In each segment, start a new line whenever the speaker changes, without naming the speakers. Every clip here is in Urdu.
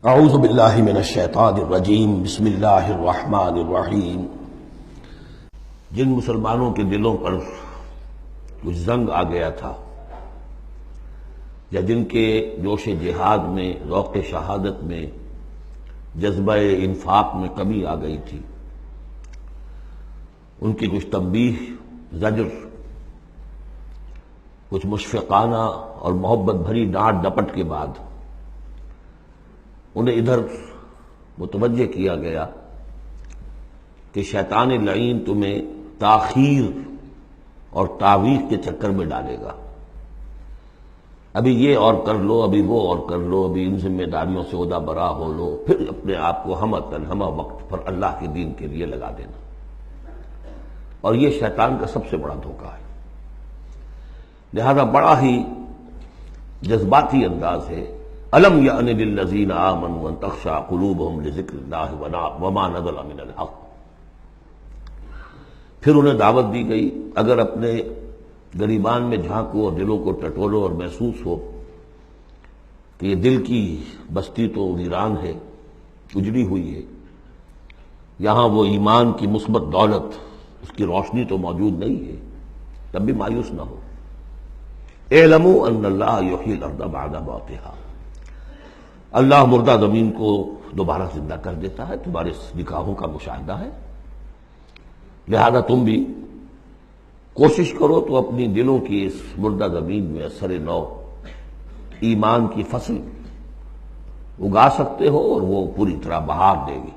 اعوذ باللہ من الشیطان الرجیم بسم اللہ الرحمن الرحیم۔ جن مسلمانوں کے دلوں پر کچھ زنگ آ گیا تھا یا جن کے جوش جہاد میں، ذوق شہادت میں، جذبہ انفاق میں کمی آ گئی تھی، ان کی کچھ تنبیہ، زجر، کچھ مشفقانہ اور محبت بھری ڈانٹ ڈپٹ کے بعد انہیں ادھر متوجہ کیا گیا کہ شیطان لعین تمہیں تاخیر اور تعویق کے چکر میں ڈالے گا۔ ابھی یہ اور کر لو، ابھی وہ اور کر لو، ابھی ان ذمہ داریوں سے عہدہ برا ہو لو، پھر اپنے آپ کو ہمہ وقت پر اللہ کے دین کے لیے لگا دینا۔ اور یہ شیطان کا سب سے بڑا دھوکہ ہے۔ لہذا بڑا ہی جذباتی انداز ہے، الم یأن للذین آمنوا ان تخشع قلوبہم لذکر اللہ وما نزل من الحق۔ پھر انہیں دعوت دی گئی، اگر اپنے گریبان میں جھانکو اور دلوں کو ٹٹولو اور محسوس ہو کہ یہ دل کی بستی تو ویران ہے، اجڑی ہوئی ہے، یہاں وہ ایمان کی مثبت دولت، اس کی روشنی تو موجود نہیں ہے، تب بھی مایوس نہ ہو۔ اعلموا ان اللہ یحیی الارض بعد موتہا، اللہ مردہ زمین کو دوبارہ زندہ کر دیتا ہے، تمہارے نکاحوں کا مشاہدہ ہے۔ لہذا تم بھی کوشش کرو تو اپنی دلوں کی اس مردہ زمین میں اثر نو ایمان کی فصل اگا سکتے ہو اور وہ پوری طرح بہار دے گی۔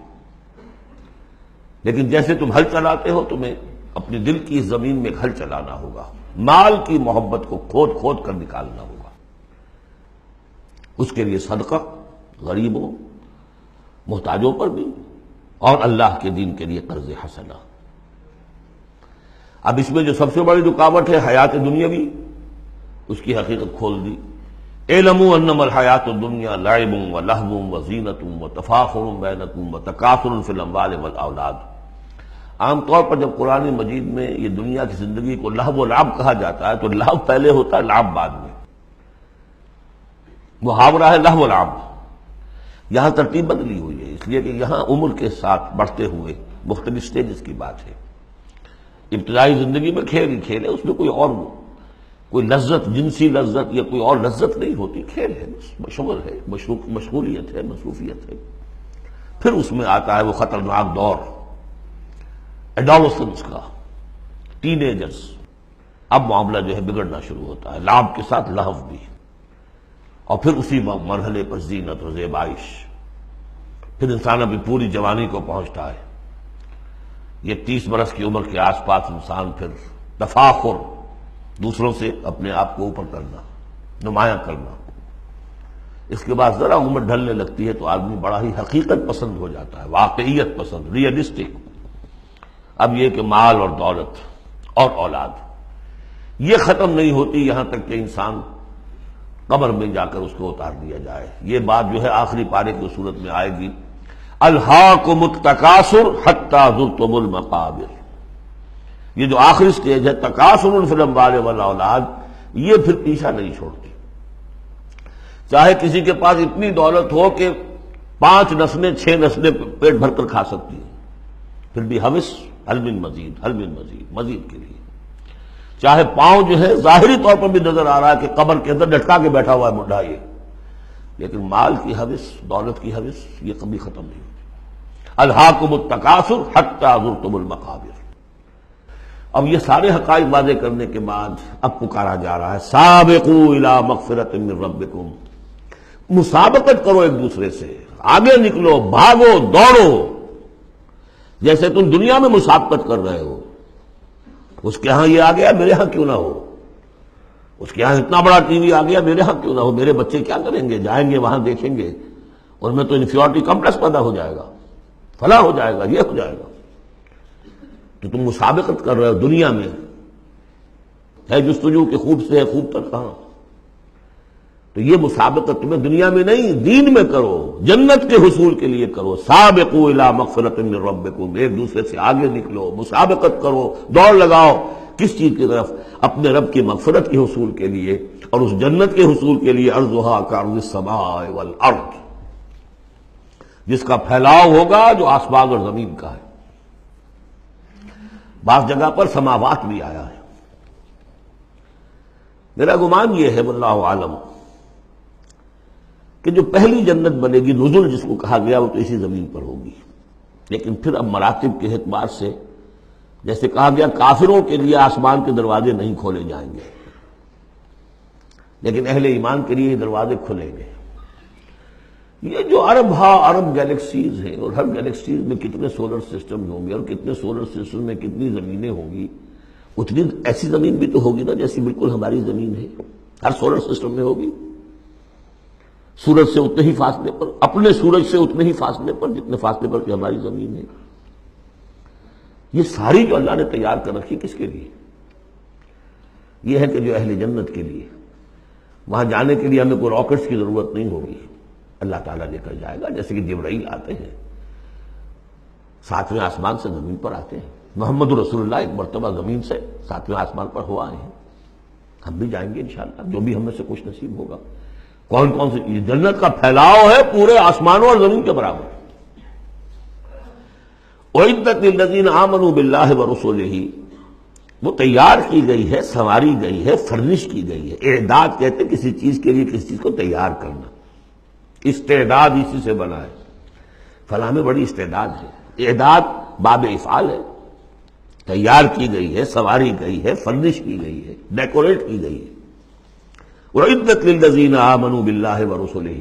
لیکن جیسے تم ہل چلاتے ہو، تمہیں اپنی دل کی اس زمین میں ہل چلانا ہوگا، مال کی محبت کو کھود کھود کر نکالنا ہوگا، اس کے لیے صدقہ غریبوں، محتاجوں پر بھی، اور اللہ کے دین کے لیے قرض حسنہ۔ اب اس میں جو سب سے بڑی رکاوٹ ہے حیات دنیاوی، اس کی حقیقت کھول دی۔ اعلموا انما الحیات الدنیا لعب ولہو وزینۃ وتفاخر بینکم وتکاثر فی الاموال والاولاد۔ عام طور پر جب قرآن مجید میں یہ دنیا کی زندگی کو لہو و لعب کہا جاتا ہے تو لہو پہلے ہوتا ہے، لعب بعد میں۔ محاورہ ہے لہو و لعب۔ یہاں ترتیب بدلی ہوئی ہے، اس لیے کہ یہاں عمر کے ساتھ بڑھتے ہوئے مختلف سٹیجز کی بات ہے۔ ابتدائی زندگی میں کھیل ہی کھیل ہے، اس میں کوئی لذت، جنسی لذت یا کوئی اور لذت نہیں ہوتی، کھیل ہے، شغل ہے، مشغولیت ہے، مصروفیت ہے۔ پھر اس میں آتا ہے وہ خطرناک دور ایڈولسنس کا، ٹین ایجرز۔ اب معاملہ جو ہے بگڑنا شروع ہوتا ہے، لعب کے ساتھ لہو بھی، اور پھر اسی مرحلے پر زینت و زیبائش۔ پھر انسان ابھی پوری جوانی کو پہنچتا ہے، یہ 30 برس کی عمر کے آس پاس انسان پھر تفاخر، دوسروں سے اپنے آپ کو اوپر کرنا، نمایاں کرنا۔ اس کے بعد ذرا عمر ڈھلنے لگتی ہے تو آدمی بڑا ہی حقیقت پسند ہو جاتا ہے، واقعیت پسند، ریئلسٹک۔ اب یہ کہ مال اور دولت اور اولاد یہ ختم نہیں ہوتی یہاں تک کہ انسان قبر میں جا کر اس کو اتار دیا جائے۔ یہ بات جو ہے آخری پارے کی صورت میں آئے گی، الہاکم التکاثر حتی زرتم المقابر۔ یہ جو آخری سٹیج ہے، تکاثر فی الاموال والاولاد، یہ پھر پیچھا نہیں چھوڑتی۔ چاہے کسی کے پاس اتنی دولت ہو کہ 5 نسلیں 6 نسلیں پیٹ بھر کر کھا سکتی ہیں، پھر بھی حوث حل من مزید، حل من مزید، مزید کے لیے۔ چاہے پاؤں جو ہے ظاہری طور پر بھی نظر آ رہا ہے کہ قبر کے اندر لٹکا کے بیٹھا ہوا ہے مڈھا یہ، لیکن مال کی حوث، دولت کی حوث یہ کبھی ختم نہیں ہوتی۔ الہاکم التکاثر حتی زرتم المقابر۔ اب یہ سارے حقائق واضح کرنے کے بعد اب پکارا جا رہا ہے، سابقوا الی مغفرۃ من ربکم۔ مسابقت کرو ایک دوسرے سے، آگے نکلو، بھاگو، دوڑو۔ جیسے تم دنیا میں مسابقت کر رہے ہو، اس کے ہاں یہ آ گیا، میرے ہاں کیوں نہ ہو، اس کے ہاں اتنا بڑا ٹی وی آ گیا، میرے ہاں کیوں نہ ہو، میرے بچے کیا کریں گے، جائیں گے وہاں دیکھیں گے، ان میں تو انفیورٹی کمپلیکس پیدا ہو جائے گا، فلاں ہو جائے گا، یہ ہو جائے گا۔ تو تم مسابقت کر رہے ہو دنیا میں، ہے جستجو کہ خوب سے ہے خوب تک کہاں۔ تو یہ مسابقت تمہیں دنیا میں نہیں، دین میں کرو، جنت کے حصول کے لیے کرو۔ سابقوا الی مغفرۃ من ربکم، ایک دوسرے سے آگے نکلو، مسابقت کرو، دوڑ لگاؤ، کس چیز کی طرف؟ اپنے رب کی مغفرت کے حصول کے لیے اور اس جنت کے حصول کے لیے۔ ارضھا کعرض السماء والارض، جس کا پھیلاؤ ہوگا جو آسمان اور زمین کا ہے. بعض جگہ پر سماوات بھی آیا ہے. میرا گمان یہ ہے واللہ عالم کہ جو پہلی جنت بنے گی نزل جس کو کہا گیا وہ تو اسی زمین پر ہوگی، لیکن پھر اب مراتب کے اعتبار سے جیسے کہا گیا کافروں کے لیے آسمان کے دروازے نہیں کھولے جائیں گے، لیکن اہل ایمان کے لیے یہ دروازے کھلیں گے. یہ جو ارب گیلیکسیز ہیں اور ہر گیلیکسیز میں کتنے سولر سسٹم ہوں گے اور کتنے سولر سسٹم میں کتنی زمینیں ہوں گی، اتنی ایسی زمین بھی تو ہوگی نا جیسی بالکل ہماری زمین ہے، ہر سولر سسٹم میں ہوگی. سورج سے اتنے ہی فاصلے پر، اپنے سورج سے اتنے ہی فاصلے پر جتنے فاصلے پر کہ ہماری زمین ہے. یہ ساری جو اللہ نے تیار کر رکھی کس کے لیے؟ یہ ہے کہ جو اہل جنت کے لیے وہاں جانے کے لیے ہمیں کوئی راکٹس کی ضرورت نہیں ہوگی، اللہ تعالیٰ لے کر جائے گا. جیسے کہ جبرائیل آتے ہیں 7ویں آسمان سے زمین پر آتے ہیں. محمد رسول اللہ ایک مرتبہ زمین سے 7ویں آسمان پر ہوا آئے ہیں. ہم بھی جائیں گے انشاءاللہ، جو بھی ہم میں سے کچھ نصیب ہوگا. کون کون سے؟ یہ جنت کا پھیلاؤ ہے پورے آسمانوں اور زمین کے برابر. اعدت للذین آمنوا باللہ ورسولہ، وہ تیار کی گئی ہے، سنواری گئی ہے، فرنش کی گئی ہے. اعداد کہتے ہیں کسی چیز کے لیے کسی چیز کو تیار کرنا. استعداد اسی سے بنا ہے. فلاں میں بڑی استعداد ہے. اعداد باب افعال ہے. تیار کی گئی ہے، سنواری گئی ہے، فرنش کی گئی ہے، ڈیکوریٹ کی گئی ہے. وَعِدَّتْ لِلَّذِينَ آمَنُوا بِاللَّهِ وَرُسُلِهِ،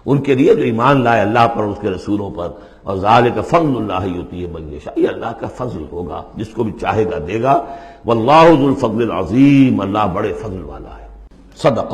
ان کے لیے جو ایمان لائے اللہ پر اور اس کے رسولوں پر. اور ذَلِكَ فَضْلُ اللَّهِ يُؤْتِيهِ مَن يَشَاءُ، یہ اللہ کا فضل ہوگا، جس کو بھی چاہے گا دے گا. وَاللَّهُ ذُو الْفَضْلِ الْعَظِيمِ، اللہ بڑے فضل والا ہے. صدق